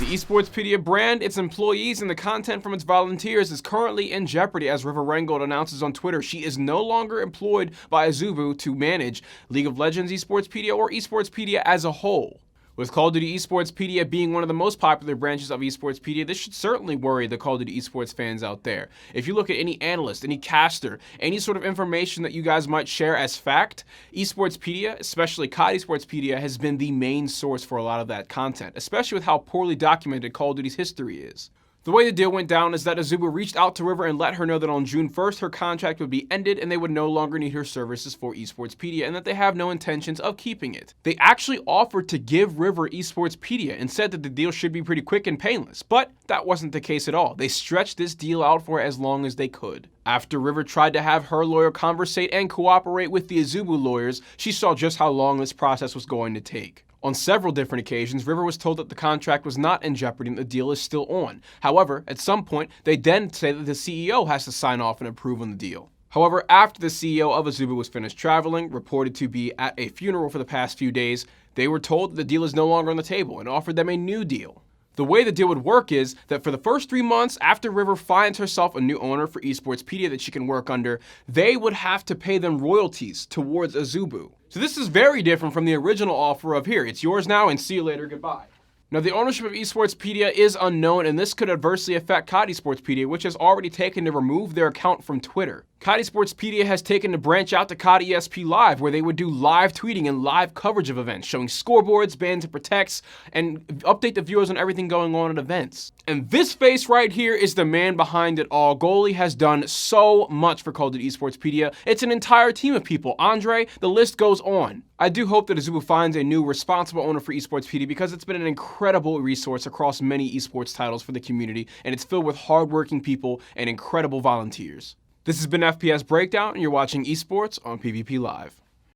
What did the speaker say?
The CoDEsportspedia brand, its employees, and the content from its volunteers is currently in jeopardy as River Reingold announces on Twitter she is no longer employed by Azubu to manage League of Legends CoDEsportspedia or CoDEsportspedia as a whole. With Call of Duty CoDEsportspedia being one of the most popular branches of CoDEsportspedia, this should certainly worry the Call of Duty esports fans out there. If you look at any analyst, any caster, any sort of information that you guys might share as fact, CoDEsportspedia, especially CoDEsportspedia, has been the main source for a lot of that content, especially with how poorly documented Call of Duty's history is. The way the deal went down is that Azubu reached out to River and let her know that on June 1st her contract would be ended and they would no longer need her services for CoDEsportspedia and that they have no intentions of keeping it. They actually offered to give River CoDEsportspedia and said that the deal should be pretty quick and painless, but that wasn't the case at all. They stretched this deal out for as long as they could. After River tried to have her lawyer conversate and cooperate with the Azubu lawyers, she saw just how long this process was going to take. On several different occasions, River was told that the contract was not in jeopardy and the deal is still on. However, at some point, they then say that the CEO has to sign off and approve on the deal. However, after the CEO of Azubu was finished traveling, reported to be at a funeral for the past few days, they were told that the deal is no longer on the table and offered them a new deal. The way the deal would work is that for the first 3 months after River finds herself a new owner for CoDEsportspedia that she can work under, they would have to pay them royalties towards Azubu. So this is very different from the original offer of here, it's yours now and see you later, goodbye. Now the ownership of CoDEsportspedia is unknown and this could adversely affect CoDEsportspedia, which has already taken to remove their account from Twitter. CoDEsportspedia has taken to branch out to CoDESP Live, where they would do live tweeting and live coverage of events, showing scoreboards, bans and protects, and update the viewers on everything going on at events. And this face right here is the man behind it all. Goalie has done so much for Call of Duty CoDEsportspedia. It's an entire team of people. Andre, the list goes on. I do hope that Azubu finds a new responsible owner for CoDEsportspedia because it's been an incredible resource across many esports titles for the community, and it's filled with hardworking people and incredible volunteers. This has been FPS Breakdown, and you're watching esports on PvP Live.